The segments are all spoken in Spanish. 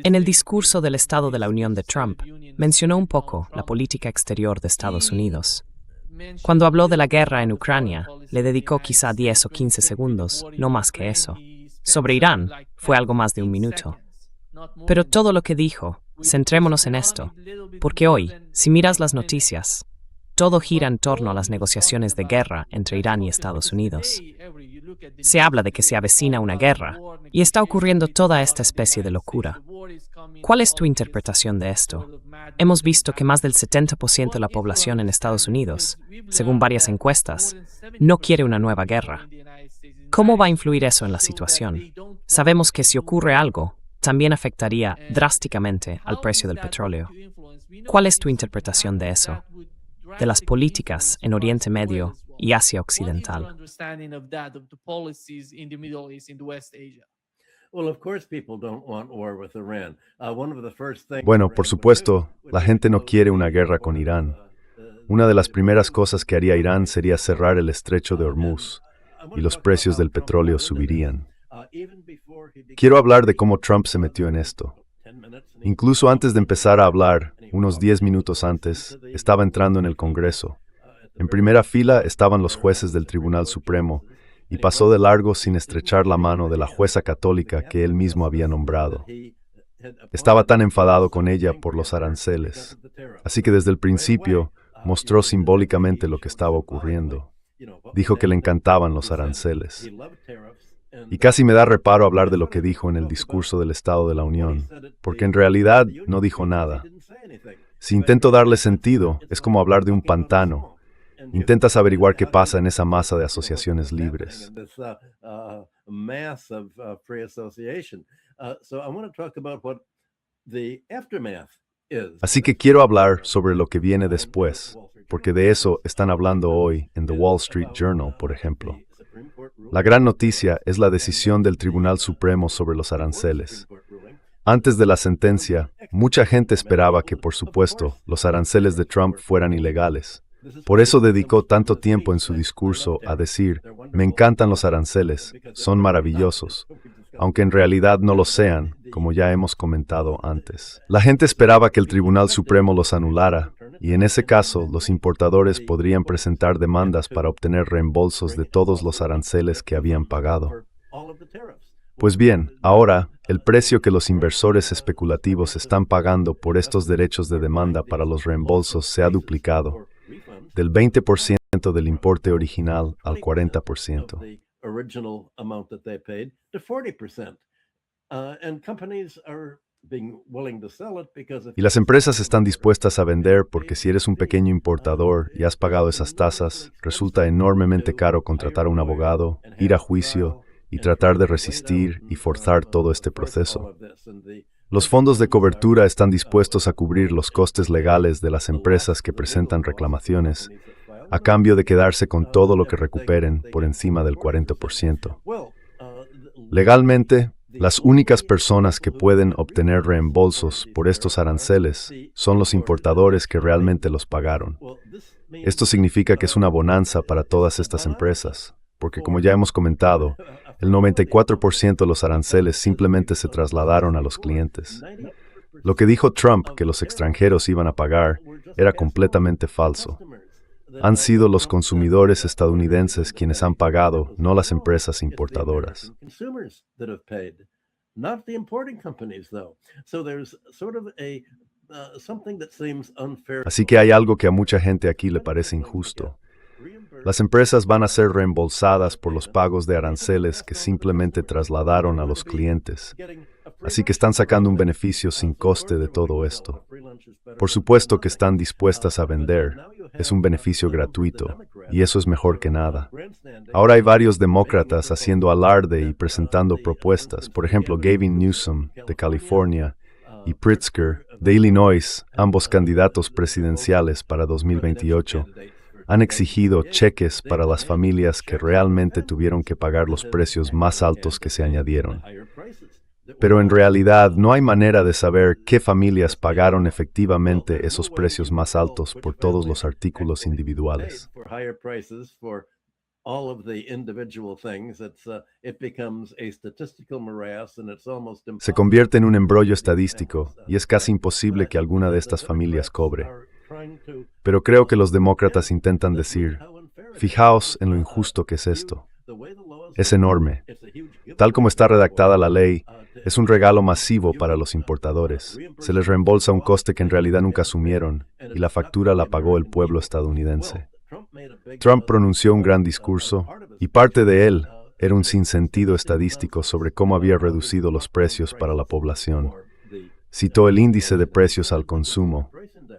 En el discurso del Estado de la Unión de Trump, mencionó un poco la política exterior de Estados Unidos. Cuando habló de la guerra en Ucrania, le dedicó quizá 10 o 15 segundos, no más que eso. Sobre Irán, fue algo más de un minuto. Pero todo lo que dijo, centrémonos en esto, porque hoy, si miras las noticias, todo gira en torno a las negociaciones de guerra entre Irán y Estados Unidos. Se habla de que se avecina una guerra, y está ocurriendo toda esta especie de locura. ¿Cuál es tu interpretación de esto? Hemos visto que más del 70% de la población en Estados Unidos, según varias encuestas, no quiere una nueva guerra. ¿Cómo va a influir eso en la situación? Sabemos que si ocurre algo, también afectaría drásticamente al precio del petróleo. ¿Cuál es tu interpretación de eso? De las políticas en Oriente Medio y Asia Occidental. Bueno, por supuesto, la gente no quiere una guerra con Irán. Una de las primeras cosas que haría Irán sería cerrar el estrecho de Hormuz, y los precios del petróleo subirían. Quiero hablar de cómo Trump se metió en esto. Incluso antes de empezar a hablar, unos 10 minutos antes, estaba entrando en el Congreso. En primera fila estaban los jueces del Tribunal Supremo, y pasó de largo sin estrechar la mano de la jueza católica que él mismo había nombrado. Estaba tan enfadado con ella por los aranceles. Así que desde el principio mostró simbólicamente lo que estaba ocurriendo. Dijo que le encantaban los aranceles. Y casi me da reparo hablar de lo que dijo en el discurso del Estado de la Unión, porque en realidad no dijo nada. Si intento darle sentido, es como hablar de un pantano. Intentas averiguar qué pasa en esa masa de asociaciones libres. Así que quiero hablar sobre lo que viene después, porque de eso están hablando hoy en The Wall Street Journal, por ejemplo. La gran noticia es la decisión del Tribunal Supremo sobre los aranceles. Antes de la sentencia, mucha gente esperaba que, por supuesto, los aranceles de Trump fueran ilegales. Por eso dedicó tanto tiempo en su discurso a decir, me encantan los aranceles, son maravillosos, aunque en realidad no lo sean, como ya hemos comentado antes. La gente esperaba que el Tribunal Supremo los anulara, y en ese caso, los importadores podrían presentar demandas para obtener reembolsos de todos los aranceles que habían pagado. Pues bien, ahora, el precio que los inversores especulativos están pagando por estos derechos de demanda para los reembolsos se ha duplicado, del 20% del importe original al 40%. Y las empresas están dispuestas a vender porque si eres un pequeño importador y has pagado esas tasas, resulta enormemente caro contratar a un abogado, ir a juicio y tratar de resistir y forzar todo este proceso. Los fondos de cobertura están dispuestos a cubrir los costes legales de las empresas que presentan reclamaciones, a cambio de quedarse con todo lo que recuperen por encima del 40%. Legalmente, las únicas personas que pueden obtener reembolsos por estos aranceles son los importadores que realmente los pagaron. Esto significa que es una bonanza para todas estas empresas, porque como ya hemos comentado, el 94% de los aranceles simplemente se trasladaron a los clientes. Lo que dijo Trump que los extranjeros iban a pagar era completamente falso. Han sido los consumidores estadounidenses quienes han pagado, no las empresas importadoras. Así que hay algo que a mucha gente aquí le parece injusto. Las empresas van a ser reembolsadas por los pagos de aranceles que simplemente trasladaron a los clientes. Así que están sacando un beneficio sin coste de todo esto. Por supuesto que están dispuestas a vender. Es un beneficio gratuito, y eso es mejor que nada. Ahora hay varios demócratas haciendo alarde y presentando propuestas. Por ejemplo, Gavin Newsom, de California, y Pritzker, de Illinois, ambos candidatos presidenciales para 2028, han exigido cheques para las familias que realmente tuvieron que pagar los precios más altos que se añadieron. Pero en realidad no hay manera de saber qué familias pagaron efectivamente esos precios más altos por todos los artículos individuales. Se convierte en un embrollo estadístico y es casi imposible que alguna de estas familias cobre. Pero creo que los demócratas intentan decir, fijaos en lo injusto que es esto. Es enorme. Tal como está redactada la ley, es un regalo masivo para los importadores. Se les reembolsa un coste que en realidad nunca asumieron y la factura la pagó el pueblo estadounidense. Trump pronunció un gran discurso y parte de él era un sinsentido estadístico sobre cómo había reducido los precios para la población. Citó el índice de precios al consumo,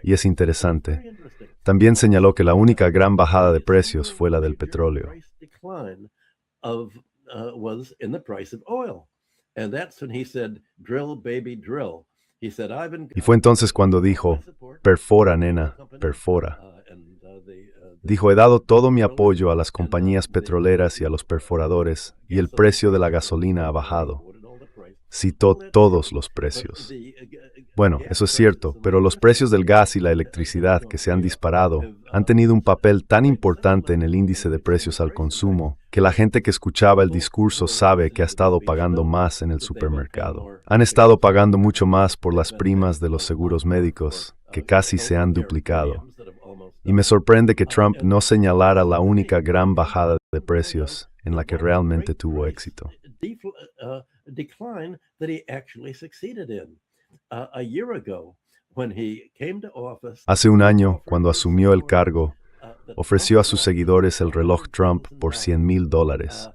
y es interesante. También señaló que la única gran bajada de precios fue la del petróleo. Y fue entonces cuando dijo, perfora, nena, perfora. Dijo, he dado todo mi apoyo a las compañías petroleras y a los perforadores, y el precio de la gasolina ha bajado. Citó todos los precios. Bueno, eso es cierto, pero los precios del gas y la electricidad que se han disparado han tenido un papel tan importante en el índice de precios al consumo que la gente que escuchaba el discurso sabe que ha estado pagando más en el supermercado. Han estado pagando mucho más por las primas de los seguros médicos, que casi se han duplicado. Y me sorprende que Trump no señalara la única gran bajada de precios en la que realmente tuvo éxito. Hace un año, cuando asumió el cargo, ofreció a sus seguidores el reloj Trump por $100,000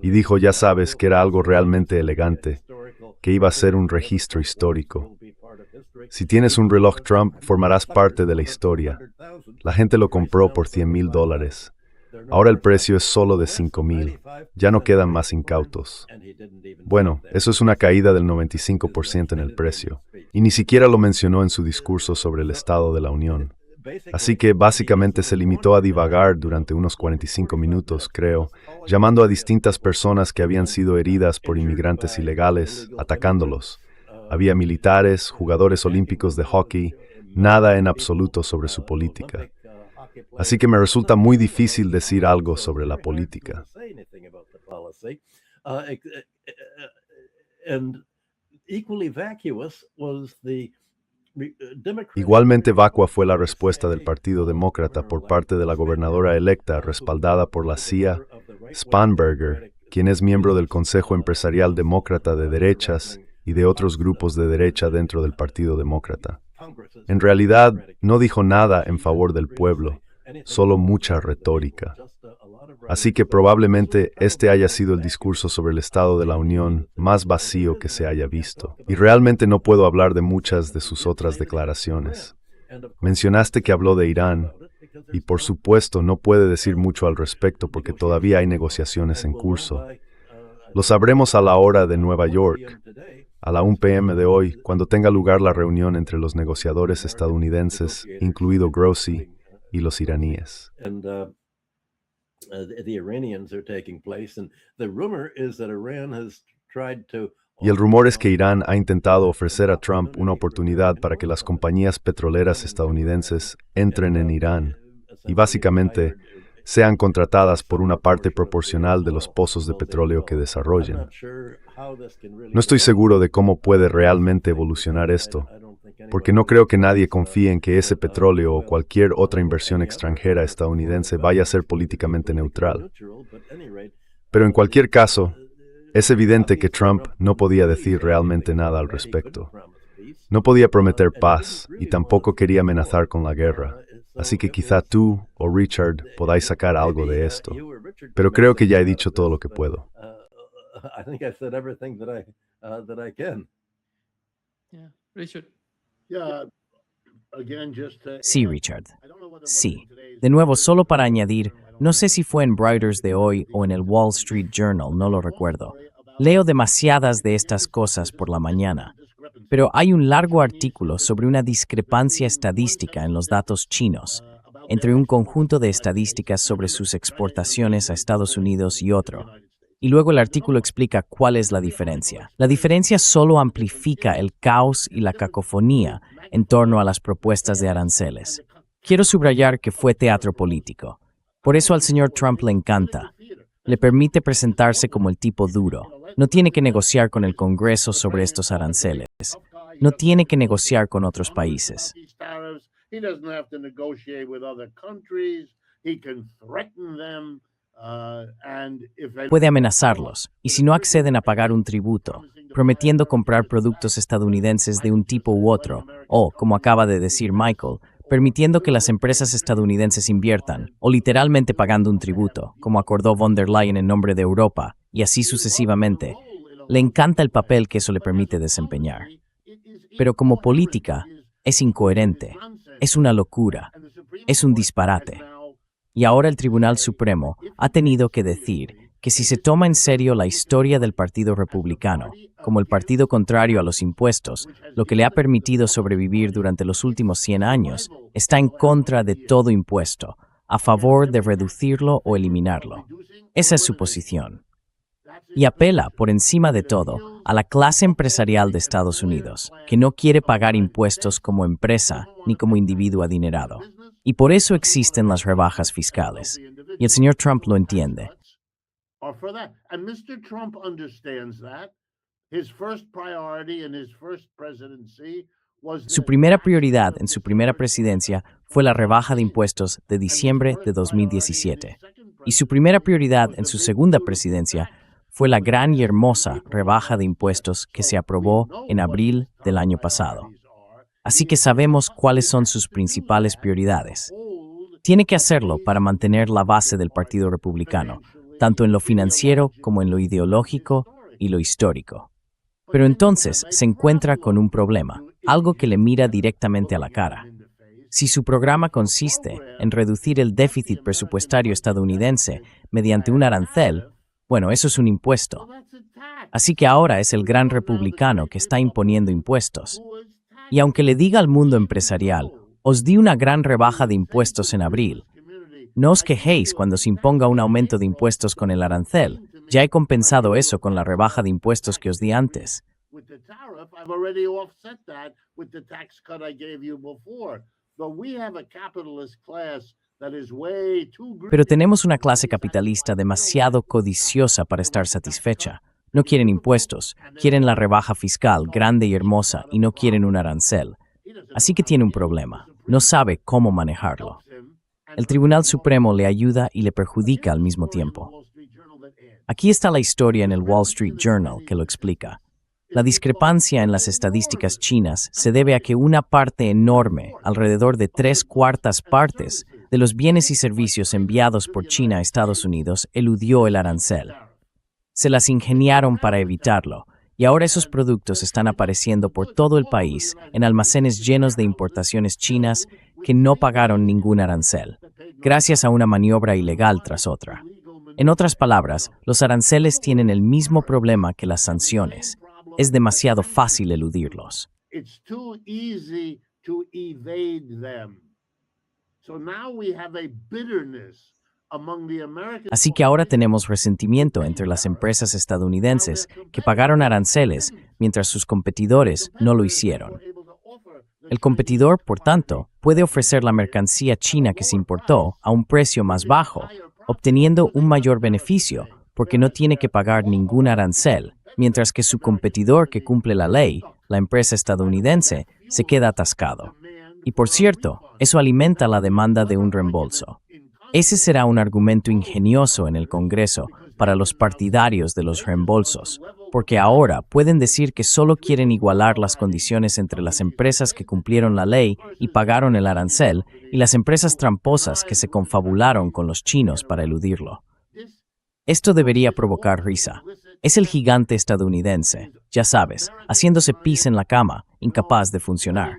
y dijo, ya sabes, que era algo realmente elegante, que iba a ser un registro histórico. Si tienes un reloj Trump, formarás parte de la historia. La gente lo compró por $100,000. Ahora el precio es solo de $5,000. Ya no quedan más incautos. Bueno, eso es una caída del 95% en el precio. Y ni siquiera lo mencionó en su discurso sobre el Estado de la Unión. Así que básicamente se limitó a divagar durante unos 45 minutos, creo, llamando a distintas personas que habían sido heridas por inmigrantes ilegales, atacándolos. Había militares, jugadores olímpicos de hockey, nada en absoluto sobre su política. Así que me resulta muy difícil decir algo sobre la política. Igualmente vacua fue la respuesta del Partido Demócrata por parte de la gobernadora electa respaldada por la CIA, Spanberger, quien es miembro del Consejo Empresarial Demócrata de Derechas y de otros grupos de derecha dentro del Partido Demócrata. En realidad, no dijo nada en favor del pueblo, solo mucha retórica. Así que probablemente este haya sido el discurso sobre el Estado de la Unión más vacío que se haya visto. Y realmente no puedo hablar de muchas de sus otras declaraciones. Mencionaste que habló de Irán, y por supuesto no puede decir mucho al respecto porque todavía hay negociaciones en curso. Lo sabremos a la hora de Nueva York, a la 1 p.m. de hoy, cuando tenga lugar la reunión entre los negociadores estadounidenses, incluido Grossi, y los iraníes. Y el rumor es que Irán ha intentado ofrecer a Trump una oportunidad para que las compañías petroleras estadounidenses entren en Irán y básicamente sean contratadas por una parte proporcional de los pozos de petróleo que desarrollen. No estoy seguro de cómo puede realmente evolucionar esto, porque no creo que nadie confíe en que ese petróleo o cualquier otra inversión extranjera estadounidense vaya a ser políticamente neutral. Pero en cualquier caso, es evidente que Trump no podía decir realmente nada al respecto. No podía prometer paz y tampoco quería amenazar con la guerra. Así que quizá tú o Richard podáis sacar algo de esto. Pero creo que ya he dicho todo lo que puedo. Sí, Richard. Sí. De nuevo, solo para añadir, no sé si fue en Reuters de hoy o en el Wall Street Journal, no lo recuerdo. Leo demasiadas de estas cosas por la mañana. Pero hay un largo artículo sobre una discrepancia estadística en los datos chinos, entre un conjunto de estadísticas sobre sus exportaciones a Estados Unidos y otro. Y luego el artículo explica cuál es la diferencia. La diferencia solo amplifica el caos y la cacofonía en torno a las propuestas de aranceles. Quiero subrayar que fue teatro político. Por eso al señor Trump le encanta. Le permite presentarse como el tipo duro. No tiene que negociar con el Congreso sobre estos aranceles. No tiene que negociar con otros países. Puede amenazarlos, y si no acceden a pagar un tributo, prometiendo comprar productos estadounidenses de un tipo u otro, o, como acaba de decir Michael, permitiendo que las empresas estadounidenses inviertan, o literalmente pagando un tributo, como acordó von der Leyen en nombre de Europa, y así sucesivamente. Le encanta el papel que eso le permite desempeñar. Pero como política, es incoherente, es una locura, es un disparate. Y ahora el Tribunal Supremo ha tenido que decir que si se toma en serio la historia del Partido Republicano, como el partido contrario a los impuestos, lo que le ha permitido sobrevivir durante los últimos 100 años, está en contra de todo impuesto, a favor de reducirlo o eliminarlo. Esa es su posición. Y apela, por encima de todo, a la clase empresarial de Estados Unidos, que no quiere pagar impuestos como empresa ni como individuo adinerado. Y por eso existen las rebajas fiscales. Y el señor Trump lo entiende. Su primera prioridad en su primera presidencia fue la rebaja de impuestos de diciembre de 2017. Y su primera prioridad en su segunda presidencia fue la gran y hermosa rebaja de impuestos que se aprobó en abril del año pasado. Así que sabemos cuáles son sus principales prioridades. Tiene que hacerlo para mantener la base del Partido Republicano, tanto en lo financiero como en lo ideológico y lo histórico. Pero entonces se encuentra con un problema, algo que le mira directamente a la cara. Si su programa consiste en reducir el déficit presupuestario estadounidense mediante un arancel, bueno, eso es un impuesto. Así que ahora es el gran republicano que está imponiendo impuestos. Y aunque le diga al mundo empresarial, os di una gran rebaja de impuestos en abril, no os quejéis cuando se imponga un aumento de impuestos con el arancel. Ya he compensado eso con la rebaja de impuestos que os di antes. Pero tenemos una clase capitalista demasiado codiciosa para estar satisfecha. No quieren impuestos, quieren la rebaja fiscal grande y hermosa y no quieren un arancel. Así que tiene un problema. No sabe cómo manejarlo. El Tribunal Supremo le ayuda y le perjudica al mismo tiempo. Aquí está la historia en el Wall Street Journal que lo explica. La discrepancia en las estadísticas chinas se debe a que una parte enorme, alrededor de 3/4 partes, de los bienes y servicios enviados por China a Estados Unidos eludió el arancel. Se las ingeniaron para evitarlo, y ahora esos productos están apareciendo por todo el país en almacenes llenos de importaciones chinas que no pagaron ningún arancel, gracias a una maniobra ilegal tras otra. En otras palabras, los aranceles tienen el mismo problema que las sanciones. Es demasiado fácil eludirlos. Así que ahora tenemos resentimiento entre las empresas estadounidenses que pagaron aranceles mientras sus competidores no lo hicieron. El competidor, por tanto, puede ofrecer la mercancía china que se importó a un precio más bajo, obteniendo un mayor beneficio porque no tiene que pagar ningún arancel, mientras que su competidor que cumple la ley, la empresa estadounidense, se queda atascado. Y por cierto, eso alimenta la demanda de un reembolso. Ese será un argumento ingenioso en el Congreso para los partidarios de los reembolsos, porque ahora pueden decir que solo quieren igualar las condiciones entre las empresas que cumplieron la ley y pagaron el arancel y las empresas tramposas que se confabularon con los chinos para eludirlo. Esto debería provocar risa. Es el gigante estadounidense, ya sabes, haciéndose pis en la cama, incapaz de funcionar.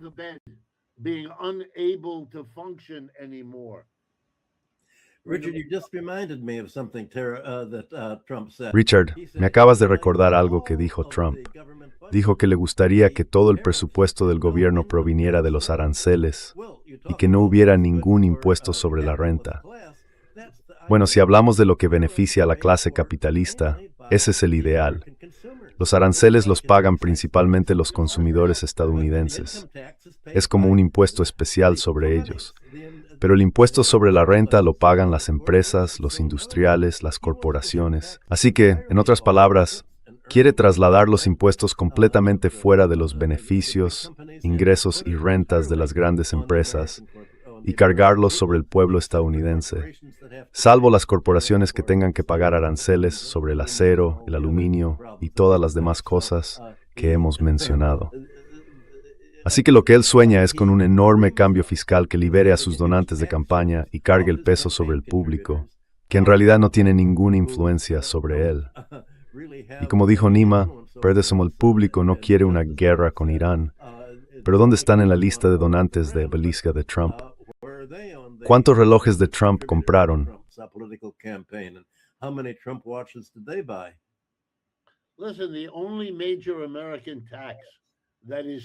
Richard, me acabas de recordar algo que dijo Trump. Dijo que le gustaría que todo el presupuesto del gobierno proviniera de los aranceles y que no hubiera ningún impuesto sobre la renta. Bueno, si hablamos de lo que beneficia a la clase capitalista, ese es el ideal. Los aranceles los pagan principalmente los consumidores estadounidenses. Es como un impuesto especial sobre ellos. Pero el impuesto sobre la renta lo pagan las empresas, los industriales, las corporaciones. Así que, en otras palabras, quiere trasladar los impuestos completamente fuera de los beneficios, ingresos y rentas de las grandes empresas y cargarlos sobre el pueblo estadounidense, salvo las corporaciones que tengan que pagar aranceles sobre el acero, el aluminio y todas las demás cosas que hemos mencionado. Así que lo que él sueña es con un enorme cambio fiscal que libere a sus donantes de campaña y cargue el peso sobre el público, que en realidad no tiene ninguna influencia sobre él. Y como dijo Nima, el público no quiere una guerra con Irán. Pero ¿dónde están en la lista de donantes de obelisca de Trump? ¿Cuántos relojes de Trump compraron?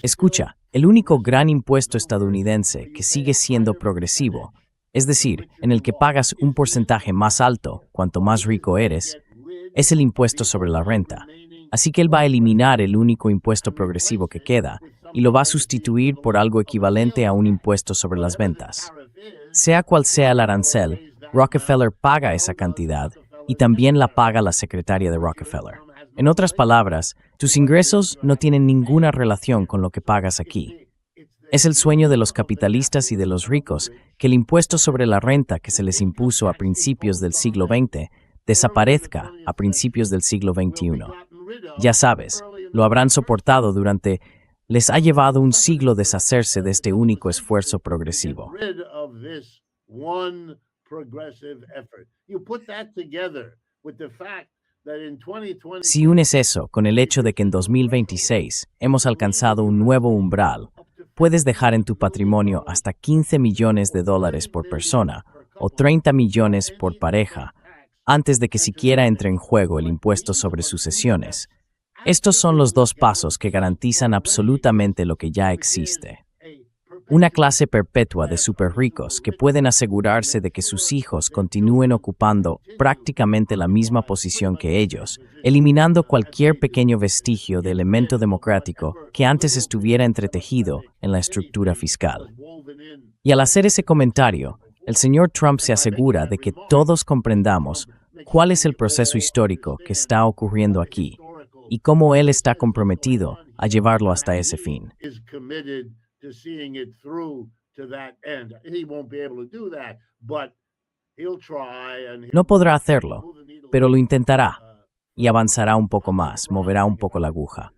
Escucha, el único gran impuesto estadounidense que sigue siendo progresivo, es decir, en el que pagas un porcentaje más alto cuanto más rico eres, es el impuesto sobre la renta. Así que él va a eliminar el único impuesto progresivo que queda y lo va a sustituir por algo equivalente a un impuesto sobre las ventas. Sea cual sea el arancel, Rockefeller paga esa cantidad y también la paga la secretaria de Rockefeller. En otras palabras, tus ingresos no tienen ninguna relación con lo que pagas aquí. Es el sueño de los capitalistas y de los ricos que el impuesto sobre la renta que se les impuso a principios del siglo XX desaparezca a principios del siglo XXI. Ya sabes, lo habrán soportado durante... Les ha llevado un siglo deshacerse de este único esfuerzo progresivo. Si unes eso con el hecho de que en 2026 hemos alcanzado un nuevo umbral, puedes dejar en tu patrimonio hasta $15 millones por persona o 30 millones por pareja, antes de que siquiera entre en juego el impuesto sobre sucesiones. Estos son los dos pasos que garantizan absolutamente lo que ya existe. Una clase perpetua de superricos que pueden asegurarse de que sus hijos continúen ocupando prácticamente la misma posición que ellos, eliminando cualquier pequeño vestigio de elemento democrático que antes estuviera entretejido en la estructura fiscal. Y al hacer ese comentario, el señor Trump se asegura de que todos comprendamos cuál es el proceso histórico que está ocurriendo aquí y cómo él está comprometido a llevarlo hasta ese fin. No podrá hacerlo, pero lo intentará y avanzará un poco más, moverá un poco la aguja.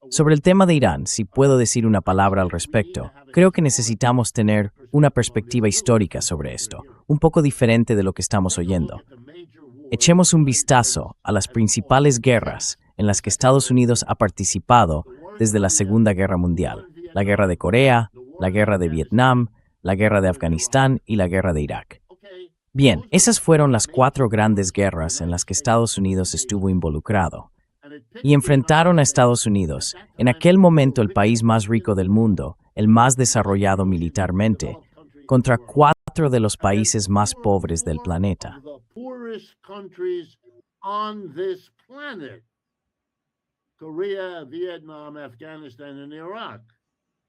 Sobre el tema de Irán, si puedo decir una palabra al respecto, creo que necesitamos tener una perspectiva histórica sobre esto, un poco diferente de lo que estamos oyendo. Echemos un vistazo a las principales guerras en las que Estados Unidos ha participado desde la Segunda Guerra Mundial: la Guerra de Corea, la Guerra de Vietnam, la Guerra de Afganistán y la Guerra de Irak. Bien, esas fueron las 4 grandes guerras en las que Estados Unidos estuvo involucrado. Y enfrentaron a Estados Unidos, en aquel momento el país más rico del mundo, el más desarrollado militarmente, contra 4 de los países más pobres del planeta.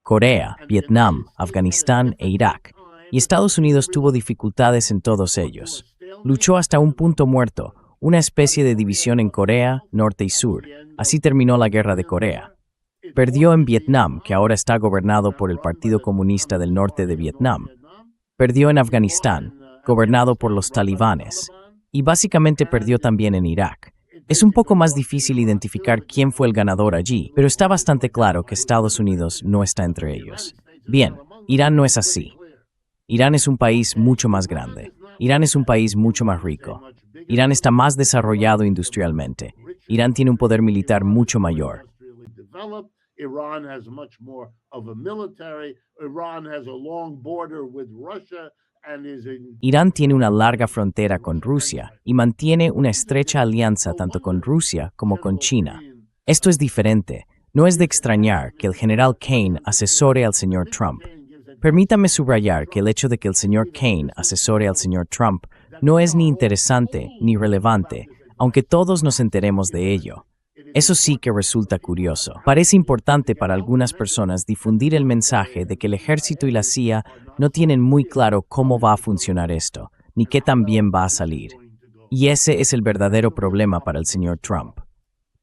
Corea, Vietnam, Afganistán e Irak. Y Estados Unidos tuvo dificultades en todos ellos. Luchó hasta un punto muerto, una especie de división en Corea, norte y sur. Así terminó la Guerra de Corea. Perdió en Vietnam, que ahora está gobernado por el Partido Comunista del Norte de Vietnam. Perdió en Afganistán, gobernado por los talibanes. Y básicamente perdió también en Irak. Es un poco más difícil identificar quién fue el ganador allí, pero está bastante claro que Estados Unidos no está entre ellos. Bien, Irán no es así. Irán es un país mucho más grande. Irán es un país mucho más rico. Irán está más desarrollado industrialmente. Irán tiene un poder militar mucho mayor. Irán tiene una larga frontera con Rusia y mantiene una estrecha alianza tanto con Rusia como con China. Esto es diferente. No es de extrañar que el general Kane asesore al señor Trump. Permítame subrayar que el hecho de que el señor Kane asesore al señor Trump no es ni interesante ni relevante, aunque todos nos enteremos de ello. Eso sí que resulta curioso. Parece importante para algunas personas difundir el mensaje de que el ejército y la CIA no tienen muy claro cómo va a funcionar esto, ni qué tan bien va a salir. Y ese es el verdadero problema para el señor Trump.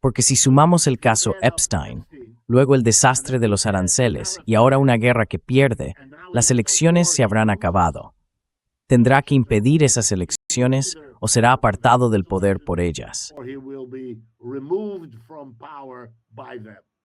Porque si sumamos el caso Epstein, luego el desastre de los aranceles y ahora una guerra que pierde, las elecciones se habrán acabado. Tendrá que impedir esas elecciones o será apartado del poder por ellas.